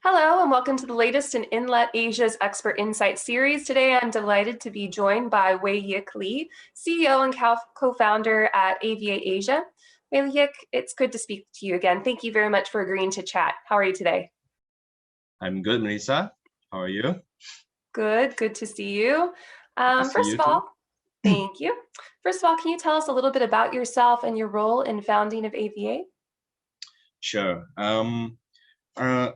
Hello, and welcome to the latest in Inlet Asia's Expert Insight series. Today, I'm delighted to be joined by Wei Yik Lee, CEO and co-founder at AVA Asia. Wei Yik, it's good to speak to you again. Thank you very much for agreeing to chat. How are you today? I'm good, Melissa. How are you? Good to see you. First of all, thank you. First of all, can you tell us a little bit about yourself and your role in founding of AVA? Sure.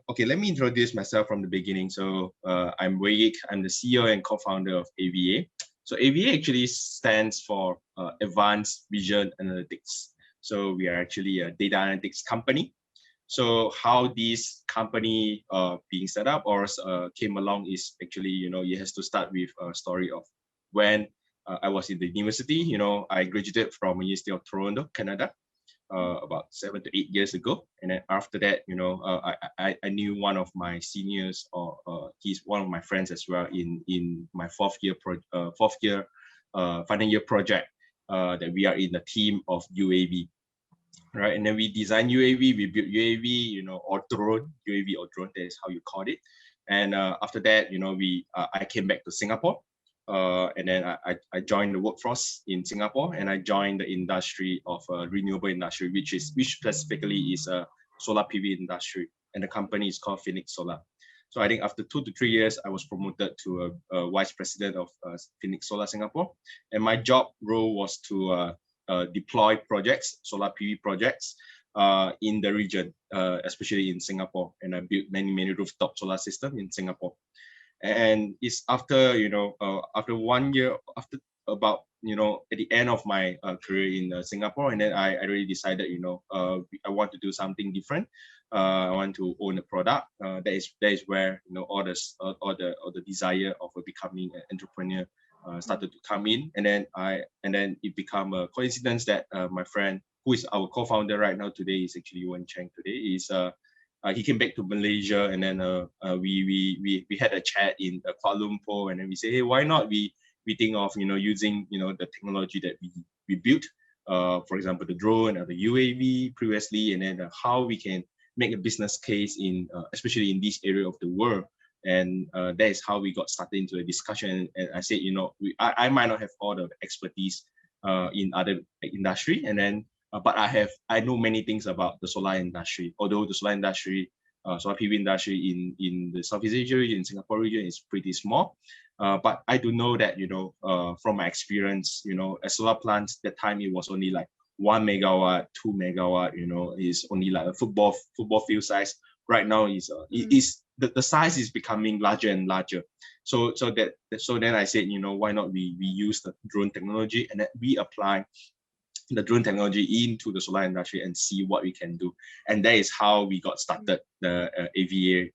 Okay, let me introduce myself from the beginning. So I'm Wei Yik. I'm the CEO and co-founder of AVA. So AVA actually stands for Advanced Vision Analytics. So we are actually a data analytics company. So how this company being set up or came along is actually, it has to start with a story of when I was in the university. I graduated from the University of Toronto, Canada, about 7 to 8 years ago. And then after that, I knew one of my seniors, or he's one of my friends as well in my fourth year final year project that we are in the team of UAV. Right, and then we design UAV, we build UAV, or drone, UAV or drone, that is how you call it. And after that, I came back to Singapore, and then I joined the workforce in Singapore, and I joined the industry of renewable industry, which specifically is a solar PV industry, and the company is called Phoenix Solar. So I think after 2 to 3 years, I was promoted to a vice president of Phoenix Solar Singapore, and my job role was to deploy projects, solar PV projects in the region, especially in Singapore. And I built many rooftop solar systems in Singapore. And it's after, after 1 year, after about, at the end of my career in Singapore, and then I really decided, I want to do something different. I want to own a product. That is where, all the desire of becoming an entrepreneur started to come in, and then it became a coincidence that my friend, who is our co-founder right now today, is actually Yuan Cheng today. He came back to Malaysia, and then we had a chat in Kuala Lumpur, and then we say, hey, why not we think of using the technology that we built, for example the drone or the UAV previously, and then how we can make a business case in especially in this area of the world. And that is how we got started into a discussion. And I said, I might not have all the expertise in other industry, and then but I know many things about the solar industry. Although the solar industry, solar PV industry in the Southeast Asia region, in Singapore region, is pretty small. But I do know that from my experience, a solar plant that time it was only like 1 megawatt, 2 megawatt. Is only like a football field size. Right now is the size is becoming larger and larger. So then I said, why not we use the drone technology, and then we apply the drone technology into the solar industry and see what we can do. And that is how we got started the AVA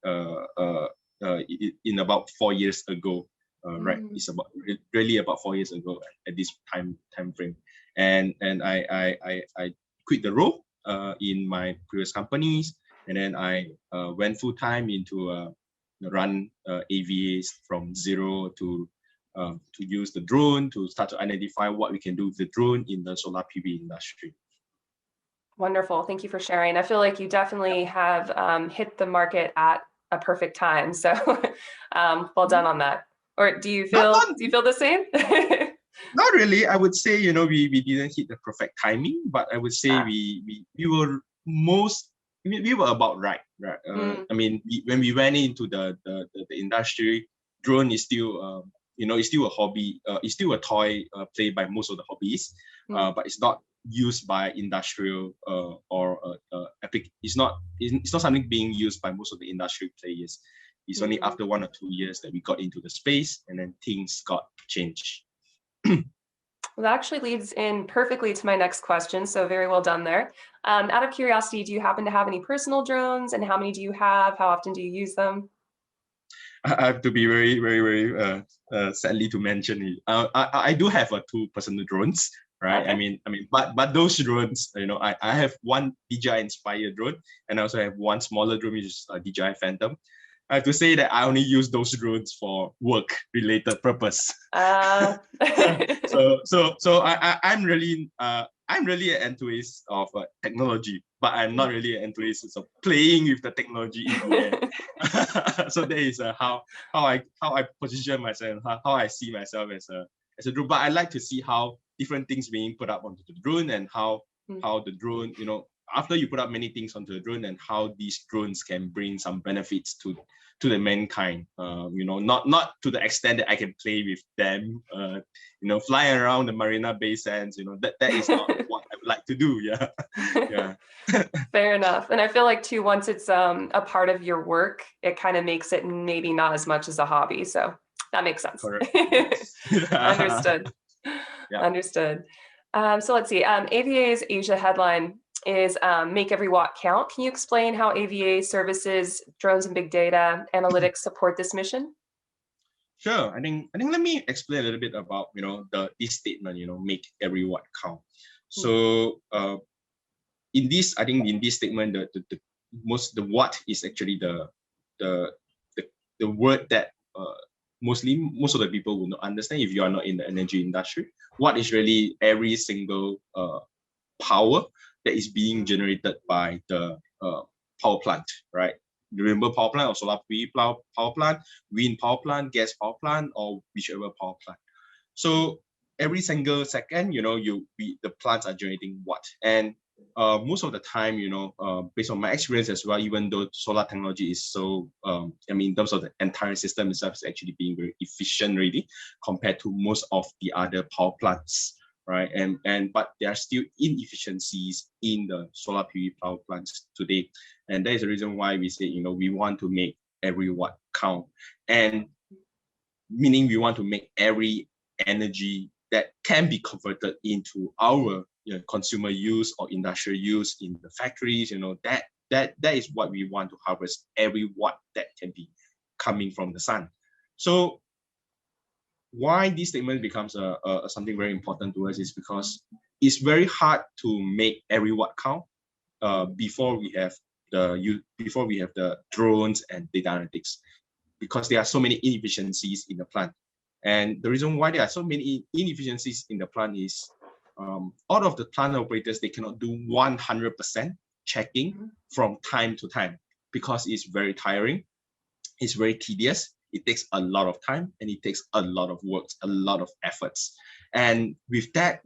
in about 4 years ago. Right, it's really about 4 years ago at this time frame. And I quit the role in my previous companies. And then I went full time into run AVAs from zero to use the drone to start to identify what we can do with the drone in the solar PV industry. Wonderful, thank you for sharing. I feel like you definitely have hit the market at a perfect time. So well done on that. Or do you feel the same? Not really. I would say we didn't hit the perfect timing, but I would say we were about right. I mean, when we went into the industry, drone is still it's still a hobby. It's still a toy played by most of the hobbyists, but it's not used by industrial or epic. It's not something being used by most of the industry players. It's only after 1 or 2 years that we got into the space, and then things got changed. Well, that actually leads in perfectly to my next question. So very well done there. Out of curiosity, do you happen to have any personal drones, and how many do you have? How often do you use them? I have to be very sadly to mention it. I do have 2 personal drones, right? Okay. But those drones, I have one DJI Inspire drone, and I also have one smaller drone, which is a DJI Phantom. I have to say that I only use those drones for work-related purpose. So I'm really I'm really an enthusiast of technology, but I'm not really an enthusiast of playing with the technology in the air. So that is how I position myself, how I see myself as a drone. But I like to see how different things being put up onto the drone, and how the drone, after you put up many things onto the drone, and how these drones can bring some benefits to the mankind. Not to the extent that I can play with them, flying around the Marina Bay Sands. That is not what I would like to do. Yeah. Yeah. Fair enough. And I feel like too, once it's a part of your work, it kind of makes it maybe not as much as a hobby. So that makes sense. Correct. Yes. Understood. Yeah. Understood. So let's see. AVA's Asia headline is Make Every Watt Count. Can you explain how AVA services, drones and big data analytics support this mission? Sure. I think let me explain a little bit about this statement, make every watt count. So in this statement, the watt is actually the word that most of the people will not understand if you are not in the energy industry. Watt is really every single power that is being generated by the power plant, right? Renewable power plant or solar PV power plant, wind power plant, gas power plant, or whichever power plant. So every single second, the plants are generating watt. And most of the time, based on my experience as well, even though solar technology is so, in terms of the entire system itself, is actually being very efficient really compared to most of the other power plants, right? But there are still inefficiencies in the solar PV power plants today. And that is the reason why we say, we want to make every watt count. And meaning we want to make every energy that can be converted into our consumer use or industrial use in the factories, that is what we want to harvest, every watt that can be coming from the sun. So why this statement becomes something very important to us is because it's very hard to make every watt count before we have the drones and data analytics, because there are so many inefficiencies in the plant. And the reason why there are so many inefficiencies in the plant is all of the plant operators, they cannot do 100% checking from time to time, because it's very tiring, it's very tedious, it takes a lot of time, and it takes a lot of work, a lot of efforts. And with that,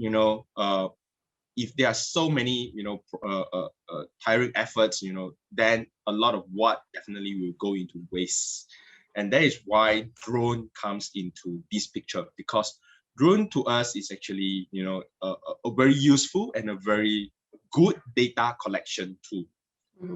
if there are so many, tiring efforts, then a lot of watt definitely will go into waste. And that is why drone comes into this picture, because drone to us is actually, a very useful and a very good data collection tool.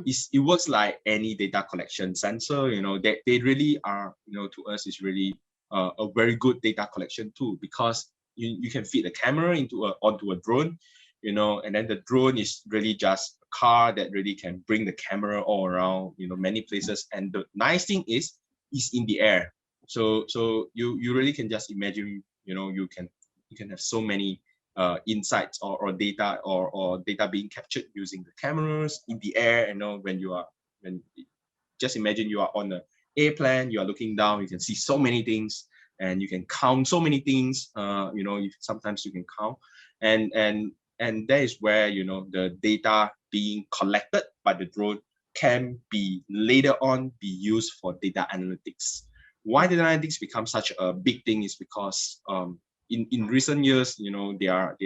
It works like any data collection sensor, they really are, to us is really a very good data collection tool, because you can feed the camera onto a drone, and then the drone is really just a car that really can bring the camera all around, many places. And the nice thing is in the air. So you really can just imagine, you can have so many insights or data or data being captured using the cameras in the air. Just imagine you are on an airplane, you are looking down, you can see so many things, and you can count so many things. Sometimes you can count, and that is where the data being collected by the drone can be later on be used for data analytics. Why data analytics becomes such a big thing is because in recent years, there are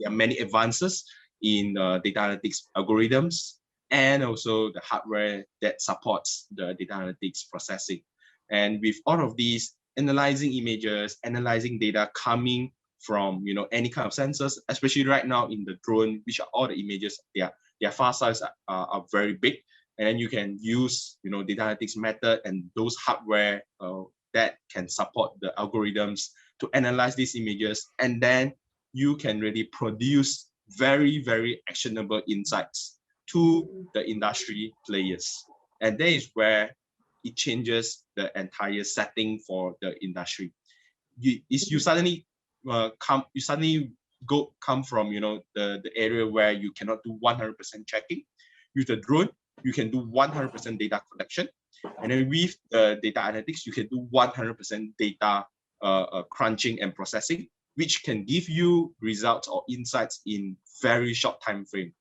many advances in data analytics algorithms, and also the hardware that supports the data analytics processing. And with all of these, analyzing images, analyzing data coming from any kind of sensors, especially right now in the drone, which are all the images, their file size are very big, and then you can use data analytics method and those hardware that can support the algorithms to analyze these images, and then you can really produce very, very actionable insights to the industry players. And that is where it changes the entire setting for the industry. You suddenly come from the area where you cannot do 100% checking. With the drone, you can do 100% data collection, and then with the data analytics, you can do 100% data crunching and processing. which can give you results or insights in very short time frame.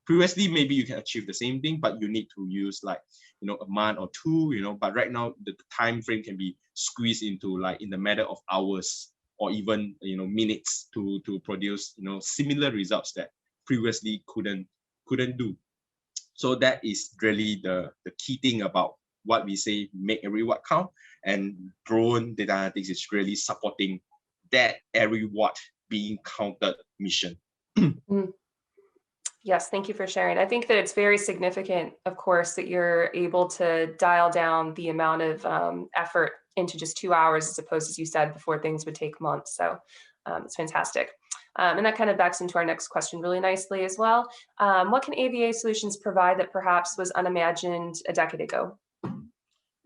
Previously, maybe you can achieve the same thing, but you need to use like, a month or two, but right now the time frame can be squeezed into like in the matter of hours or even, minutes to produce, similar results that previously couldn't do. So that is really the key thing about what we say, make every watt count, and drone data analytics is really supporting that every watt being counted mission. Yes, thank you for sharing. I think that it's very significant, of course, that you're able to dial down the amount of effort into just 2 hours, as opposed, as you said before, things would take months. So it's fantastic. And that kind of backs into our next question really nicely as well. What can AVA solutions provide that perhaps was unimagined a decade ago?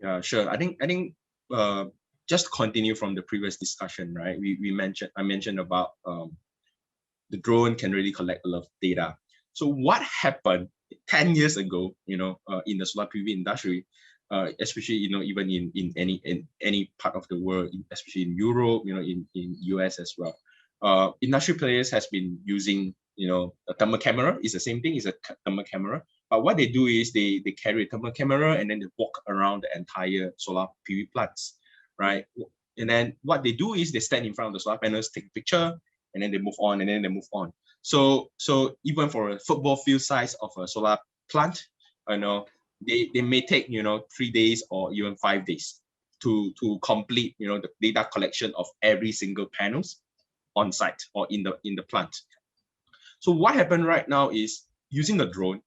Yeah, sure. I think just continue from the previous discussion, right? I mentioned about the drone can really collect a lot of data. So what happened 10 years ago, in the solar PV industry, especially, even in any part of the world, especially in Europe, in US as well. Industry players has been using, a thermal camera. It's the same thing, it's a thermal camera. But what they do is they carry a thermal camera and then they walk around the entire solar PV plants, right? And then what they do is they stand in front of the solar panels, take a picture, and then they move on, and then they move on. So even for a football field size of a solar plant, they may take 3 days or even 5 days to complete the data collection of every single panels on site or in the plant. So what happened right now is using the drone,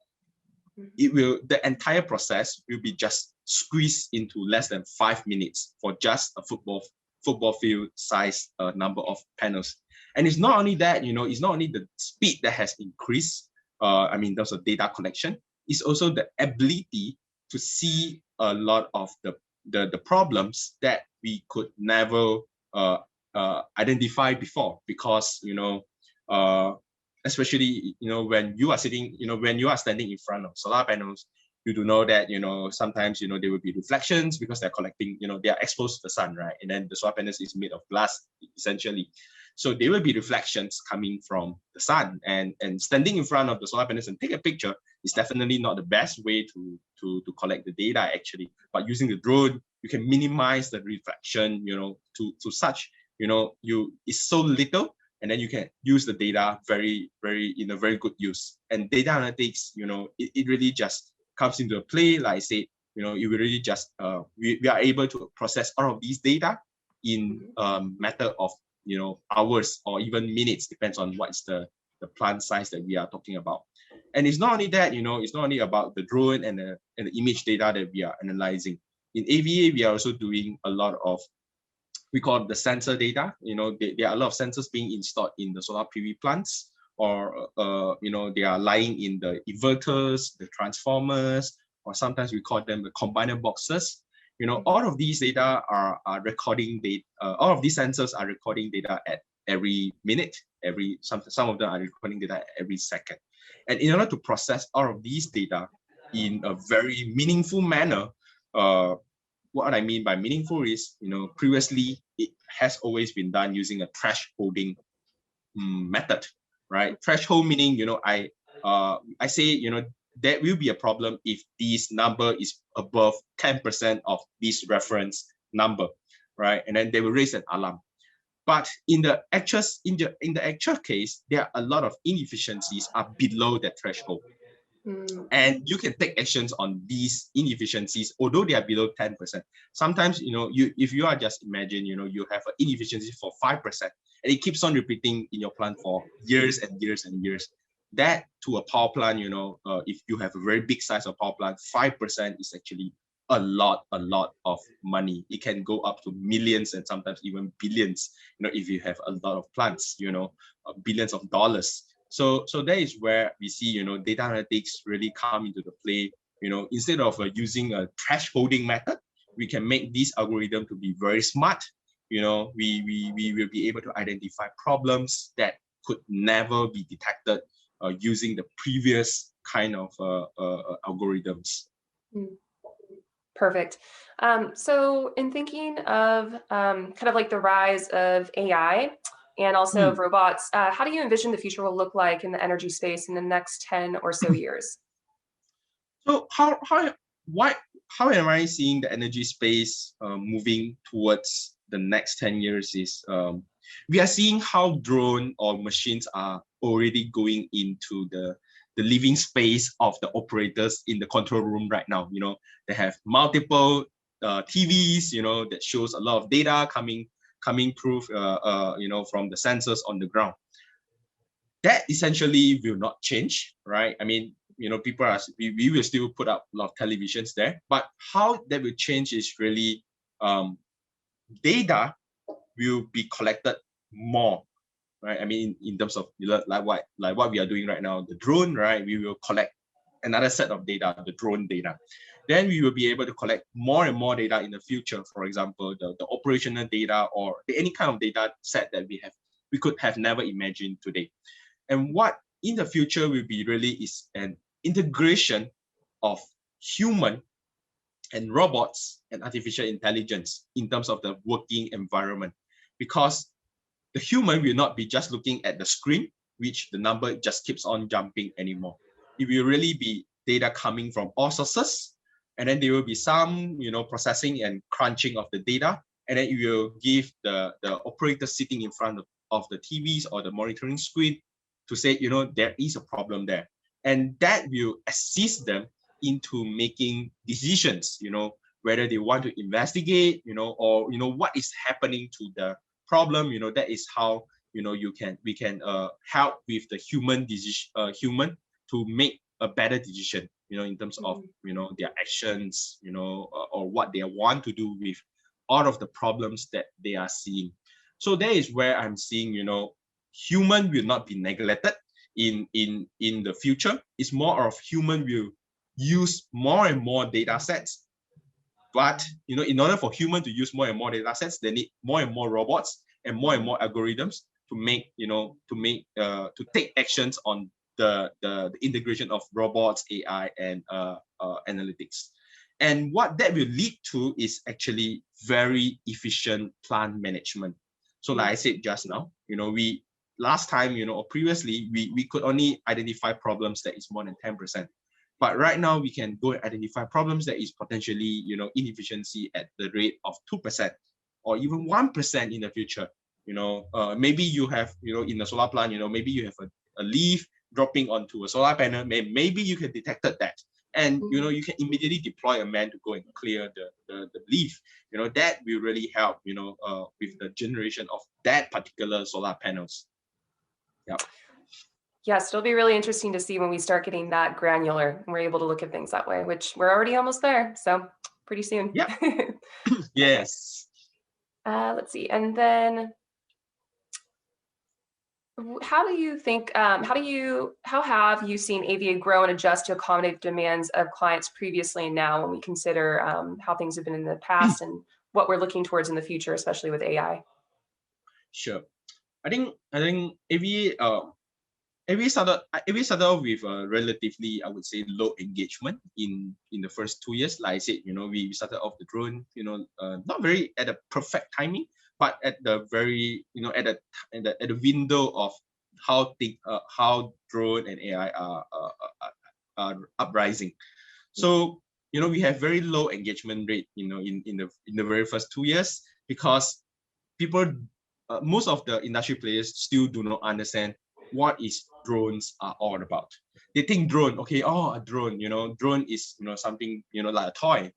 the entire process will be just squeezed into less than 5 minutes for just a football field size number of panels. And it's not only that, it's not only the speed that has increased, in terms of data collection, it's also the ability to see a lot of the problems that we could never identify before, because, especially, when you are sitting, when you are standing in front of solar panels, you do know that, sometimes, there will be reflections because they're collecting, they are exposed to the sun, right? And then the solar panels is made of glass, essentially. So there will be reflections coming from the sun, and standing in front of the solar panels and take a picture is definitely not the best way to collect the data, actually. But using the drone, you can minimize the reflection, to such, it's so little, and then you can use the data very good use. And data analytics, it really just comes into play. Like I said, it will really just we are able to process all of these data in matter of hours or even minutes, depends on what is the plant size that we are talking about. And it's not only that, it's not only about the drone and the image data that we are analyzing. In AVA, we are also doing a lot of, we call it the sensor data. There are a lot of sensors being installed in the solar PV plants, or they are lying in the inverters, the transformers, or sometimes we call them the combiner boxes. All of these data are recording data. All of these sensors are recording data at every minute. Some of them are recording data every second. And in order to process all of these data in a very meaningful manner, what I mean by meaningful is, previously it has always been done using a thresholding method, right? Threshold meaning, I say, there will be a problem if this number is above 10% of this reference number, right? And then they will raise an alarm. But in the actual case, there are a lot of inefficiencies are below that threshold. And you can take actions on these inefficiencies, although they are below 10%. Sometimes, if you are just imagine, you have an inefficiency for 5%, and it keeps on repeating in your plant for years and years and years. That to a power plant, if you have a very big size of power plant, 5% is actually a lot of money. It can go up to millions and sometimes even billions, if you have a lot of plants, billions of dollars. So that is where we see, data analytics really come into the play. Instead of using a thresholding method, we can make this algorithm to be very smart. We will be able to identify problems that could never be detected using the previous kind of algorithms. Perfect. So in thinking of kind of like the rise of AI and also of Hmm. robots, how do you envision the future will look like in the energy space in the next 10 or so years? So how am I seeing the energy space moving towards the next 10 years is we are seeing how drone or machines are already going into the living space of the operators in the control room right now. They have multiple TVs, that shows a lot of data coming through, from the sensors on the ground. That essentially will not change, right? I mean, people we will still put up a lot of televisions there, but how that will change is really data will be collected more, right? I mean, in terms of like what we are doing right now, the drone, right? We will collect another set of data, the drone data. Then we will be able to collect more and more data in the future. For example, the operational data or any kind of data set that we could have never imagined today. And what in the future will be really is an integration of human and robots and artificial intelligence in terms of the working environment. Because the human will not be just looking at the screen, which the number just keeps on jumping anymore. It will really be data coming from all sources, and then there will be some, processing and crunching of the data, and then it will give the operator sitting in front of the TVs or the monitoring screen to say, there is a problem there. And that will assist them into making decisions, whether they want to investigate, or, what is happening to the problem. That is how, we can help with the human human to make a better decision, in terms of, their actions, or what they want to do with all of the problems that they are seeing. So that is where I'm seeing, human will not be neglected in the future. It's more of human will use more and more data sets. But in order for human to use more and more data sets, they need more and more robots and more algorithms to make, to take actions on the integration of robots, AI, and analytics. And what that will lead to is actually very efficient plant management. So like I said just now, we last time, or previously, we could only identify problems that is more than 10%. But right now, we can go and identify problems that is potentially, inefficiency at the rate of 2% or even 1% in the future. Maybe you have, in the solar plant, maybe you have a leaf dropping onto a solar panel. Maybe you can detect that. And, you can immediately deploy a man to go and clear the leaf. That will really help, with the generation of that particular solar panels. Yeah. Yes, it'll be really interesting to see when we start getting that granular and we're able to look at things that way, which we're already almost there. So pretty soon. Yeah. Yes. Let's see. And then how do you think, how have you seen AVA grow and adjust to accommodate demands of clients previously and now when we consider how things have been in the past and what we're looking towards in the future, especially with AI? Sure. I think AVA started off with a relatively, I would say, low engagement in the first 2 years. Like I said, we started off the drone, not very at a perfect timing, but at the very, at the window of how drone and AI are uprising. So we have very low engagement rate, in the very first 2 years, because people, most of the industry players still do not understand what is drones are all about. They think drone, okay, a drone, drone is, something, like a toy,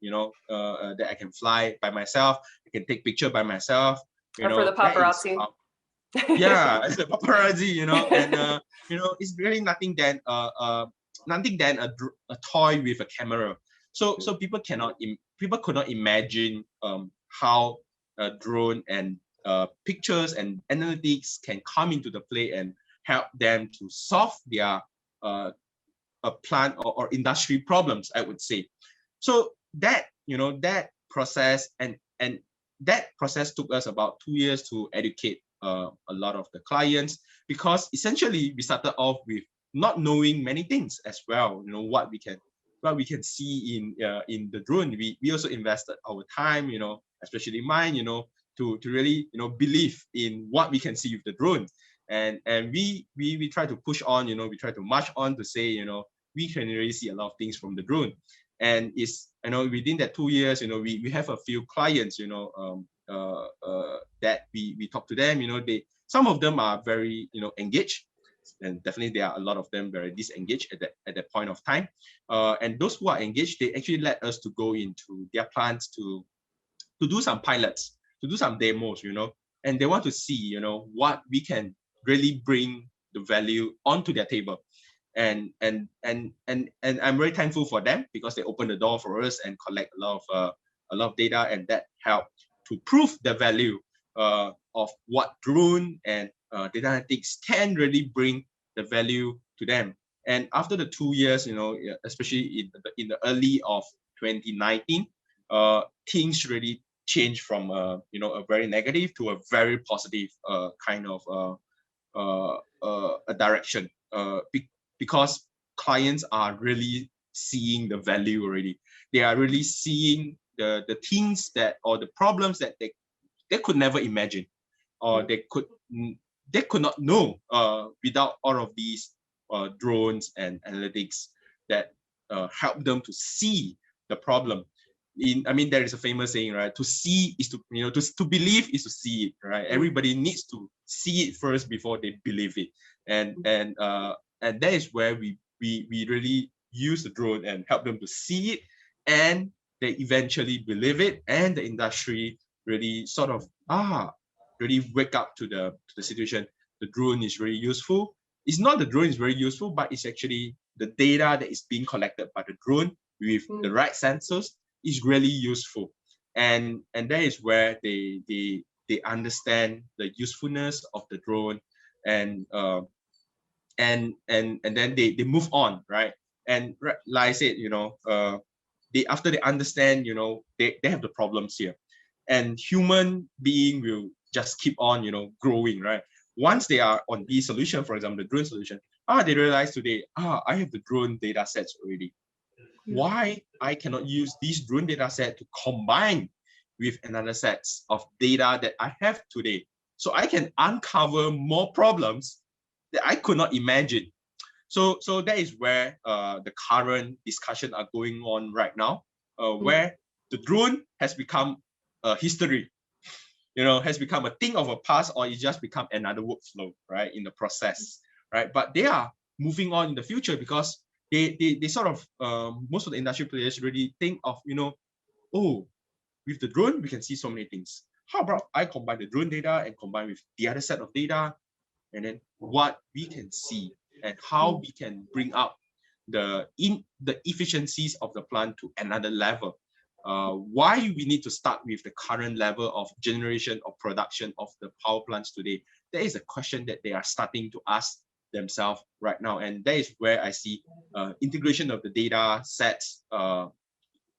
that I can fly by myself, I can take picture by myself, Or for the that is paparazzi? how, yeah, it's a paparazzi, and it's really nothing than a toy with a camera. So people could not imagine how a drone and pictures and analytics can come into the play and help them to solve their plant or industry problems, I would say. So that that process and that process took us about 2 years to educate a lot of the clients, because essentially we started off with not knowing many things as well. What what we can see in the drone. We also invested our time, especially mine, to really, believe in what we can see with the drone. And we try to push on, we try to march on to say, we can really see a lot of things from the drone. And it's, within that 2 years, we have a few clients, that we talk to them, some of them are very, engaged, and definitely there are a lot of them very disengaged at that point of time. And those who are engaged, they actually let us to go into their plants to do some pilots, to do some demos, and they want to see, what we can really bring the value onto their table. And I'm very thankful for them, because they open the door for us and collect a lot of data, and that helped to prove the value of what drone and data analytics can really bring the value to them. And after the 2 years, especially in the early of 2019, things really changed from a very negative to a very positive kind of a direction, because clients are really seeing the value already. They are really seeing the things that, or the problems that they could never imagine, or they could not know without all of these drones and analytics that help them to see the problem. There is a famous saying, right? To see is to, to believe is to see it, right? Everybody needs to see it first before they believe it. And that is where we really use the drone and help them to see it, and they eventually believe it, and the industry really sort of really wake up to the situation. The drone is very useful. It's not the drone is very useful, but it's actually the data that is being collected by the drone with the right sensors is really useful. And that is where they understand the usefulness of the drone, and then they move on, right? And like I said, after they understand, they have the problems here, and human being will just keep on, growing, right? Once they are on the solution, for example, the drone solution, they realize today, I have the drone data sets already. Why I cannot use these drone data set to combine with another sets of data that I have today, so I can uncover more problems that I could not imagine. So that is where the current discussion are going on right now, where the drone has become a history, has become a thing of a past, or it just become another workflow, right, in the process, right? But they are moving on in the future, because they sort of, most of the industry players really think of, with the drone, we can see so many things. How about I combine the drone data and combine with the other set of data, and then what we can see and how we can bring up the efficiencies of the plant to another level. Why we need to start with the current level of generation or production of the power plants today? That is a question that they are starting to ask themselves right now, and that is where I see integration of the data sets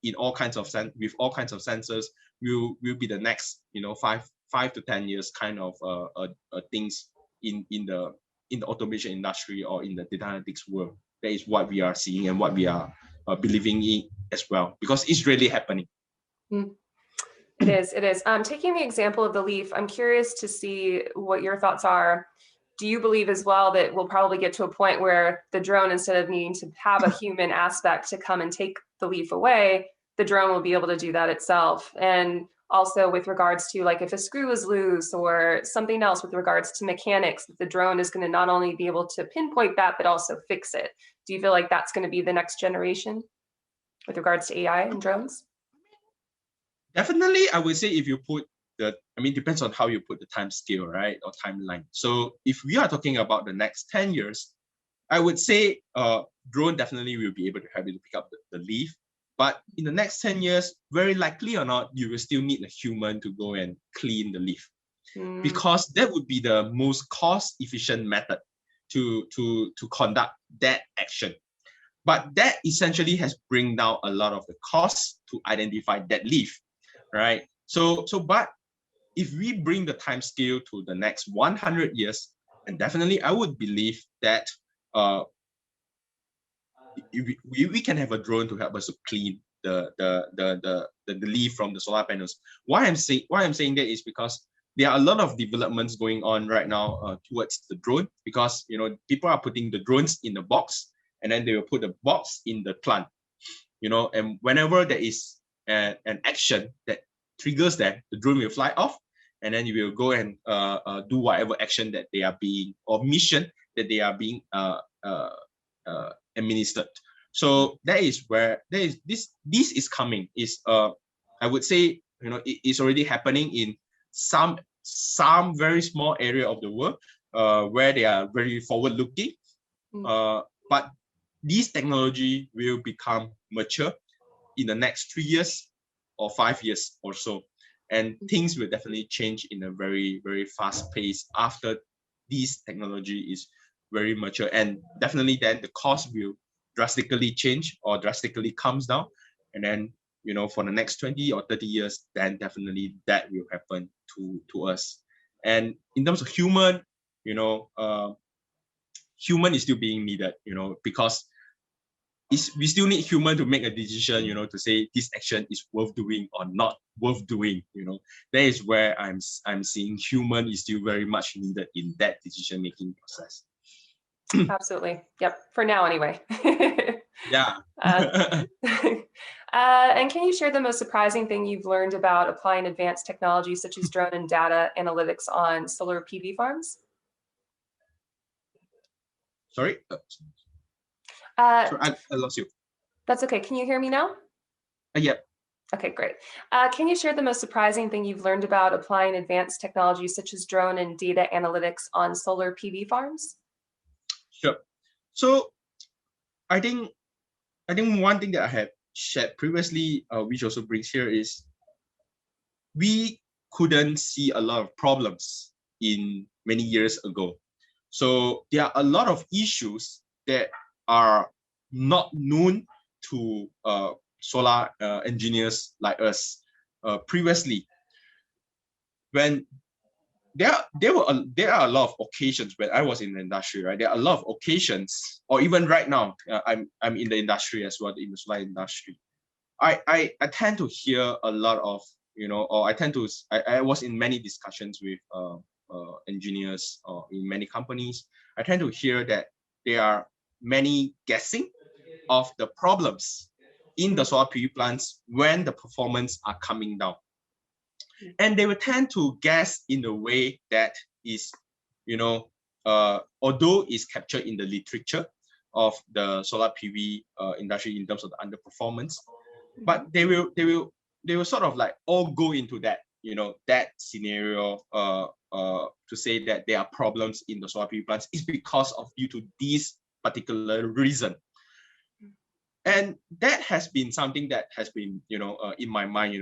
in all kinds of with all kinds of sensors will be the next 5 to 10 years kind of things in the automation industry or in the data analytics world. That is what we are seeing and what we are believing in as well, because it's really happening. It is. Taking the example of the leaf, I'm curious to see what your thoughts are. Do you believe as well that we'll probably get to a point where the drone, instead of needing to have a human aspect to come and take the leaf away, the drone will be able to do that itself? And also with regards to, like, if a screw is loose or something else with regards to mechanics, the drone is going to not only be able to pinpoint that, but also fix it. Do you feel like that's going to be the next generation with regards to AI and drones? Definitely, I would say if you put depends on how you put the time scale, right, or timeline. So if we are talking about the next 10 years, I would say drone definitely will be able to help you to pick up the leaf. But in the next 10 years, very likely or not, you will still need a human to go and clean the leaf, because that would be the most cost-efficient method to conduct that action. But that essentially has bring down a lot of the costs to identify that leaf, right? But if we bring the time scale to the next 100 years, and definitely I would believe that we can have a drone to help us to clean the leaf from the solar panels. Why I'm saying that is because there are a lot of developments going on right now towards the drone, because people are putting the drones in the box, and then they will put the box in the plant, and whenever there is an action that triggers that, the drone will fly off, and then you will go and do whatever action that they are being, or mission that they are being administered. So that is where this is coming. Is I would say it is already happening in some very small area of the world where they are very forward looking, but this technology will become mature in the next 3 years or 5 years or so, and things will definitely change in a very, very fast pace after this technology is very mature, and definitely then the cost will drastically change or drastically comes down, and then for the next 20 or 30 years, then definitely that will happen to us. And in terms of human, human is still being needed, because we still need human to make a decision, to say this action is worth doing or not worth doing. That is where I'm seeing human is still very much needed in that decision making process. Absolutely. Yep. For now, anyway. Yeah. And can you share the most surprising thing you've learned about applying advanced technologies such as drone and data analytics on solar PV farms? Sorry? Sorry, I lost you. That's okay. Can you hear me now? Yeah. Okay, great. Can you share the most surprising thing you've learned about applying advanced technologies such as drone and data analytics on solar PV farms? Sure. So I think one thing that I have shared previously, which also brings here, is we couldn't see a lot of problems in many years ago. So there are a lot of issues that are not known to solar engineers like us previously. When there are a lot of occasions when I was in the industry, right? There are a lot of occasions, or even right now, I'm in the industry as well, in the solar industry. I tend to hear a lot of, or I was in many discussions with engineers in many companies. I tend to hear that there are many guessing of the problems in the solar PV plants when the performance are coming down. And they will tend to guess in a way that is, although is captured in the literature of the solar PV industry in terms of the underperformance, but they will sort of like all go into that, that scenario to say that there are problems in the solar PV plants is because of due to this particular reason. And that has been something that has been, in my mind,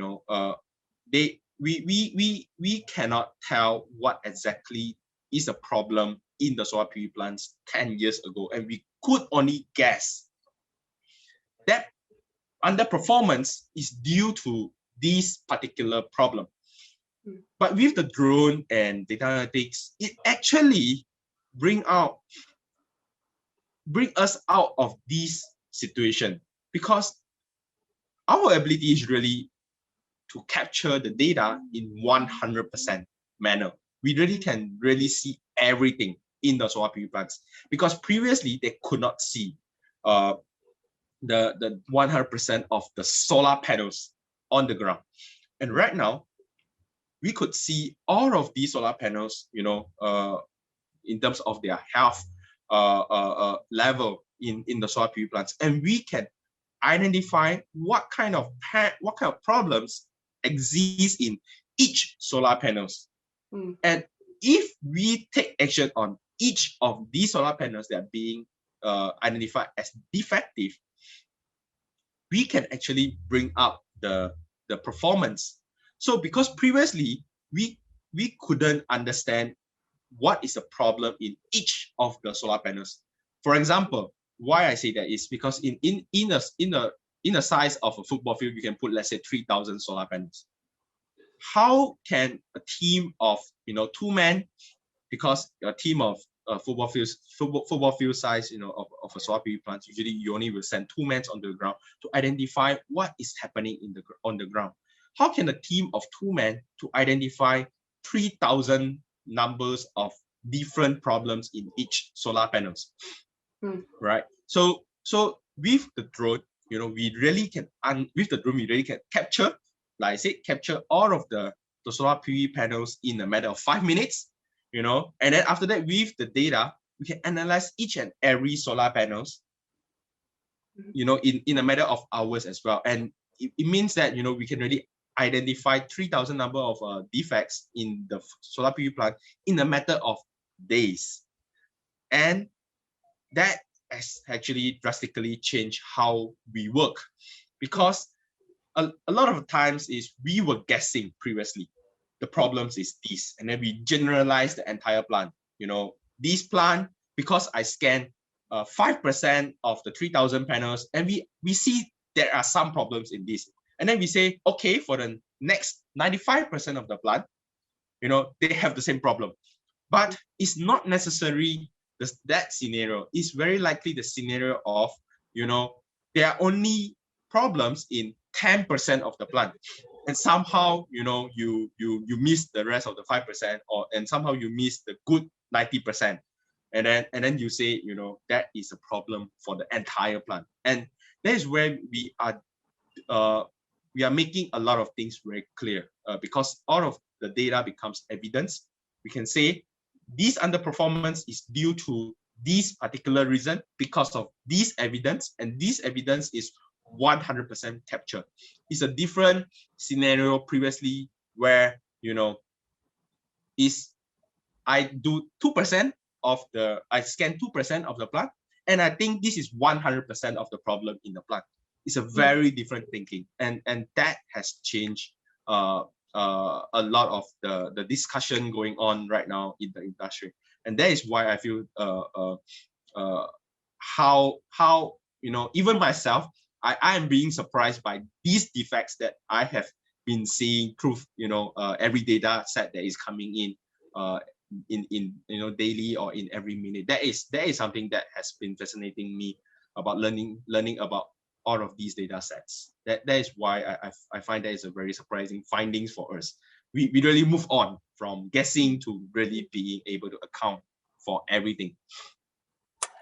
we cannot tell what exactly is a problem in the solar PV plants 10 years ago, and we could only guess that underperformance is due to this particular problem. But with the drone and data analytics, it actually bring us out of this situation, because our ability is really to capture the data in 100% manner. We really can see everything in the solar PV plants, because previously they could not see the 100% of the solar panels on the ground. And right now, we could see all of these solar panels, in terms of their health level in the solar PV plants, and we can identify what kind of problems exist in each solar panels. And if we take action on each of these solar panels that are being identified as defective, we can actually bring up the performance. So because previously we couldn't understand what is the problem in each of the solar panels. For example, why I say that is because in a size of a football field, you can put, let's say, 3,000 solar panels. How can a team of 2 men, because a team of football field size, of a solar PV plant, usually you only will send 2 men on the ground to identify what is happening on the ground. How can a team of 2 men to identify 3,000 numbers of different problems in each solar panels, right? So with the drone, we really can capture, like I said, capture all of the solar PV panels in a matter of 5 minutes, and then after that, with the data, we can analyze each and every solar panels, in a matter of hours as well. And it means that, we can really identify 3,000 number of defects in the solar PV plant in a matter of days. And that has actually drastically changed how we work, because a lot of times is we were guessing previously the problems is this, and then we generalize the entire plant. This plant, because I scan 5% of the 3,000 panels, and we see there are some problems in this, and then we say, okay, for the next 95% of the plant, they have the same problem. But it's not necessary that scenario. It's very likely the scenario of, there are only problems in 10% of the plant, and somehow, you miss the rest of the 5%, and somehow you miss the good 90%. And then you say, that is a problem for the entire plant. And that is where we are making a lot of things very clear, because all of the data becomes evidence. We can say this underperformance is due to this particular reason because of this evidence, and this evidence is 100% captured. It's a different scenario previously where, I do 2% I scan 2% of the plant, and I think this is 100% of the problem in the plant. It's a very different thinking, and that has changed a lot of the discussion going on right now in the industry. And that is why I feel how even myself, I am being surprised by these defects that I have been seeing through every data set that is coming in daily or in every minute. That is something that has been fascinating me about learning about all of these data sets. That is why I find that is a very surprising findings for us. We really move on from guessing to really being able to account for everything.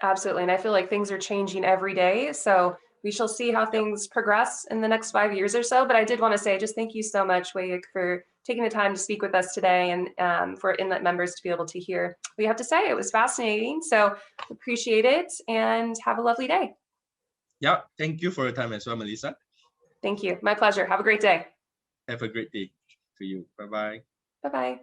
Absolutely. And I feel like things are changing every day. So we shall see how things progress in the next 5 years or so. But I did want to say, just thank you so much, Wei Yik, for taking the time to speak with us today, and for Inlet members to be able to hear what you have to say. It was fascinating. So appreciate it, and have a lovely day. Yeah, thank you for your time as well, Melissa. Thank you. My pleasure. Have a great day. Have a great day to you. Bye-bye. Bye-bye.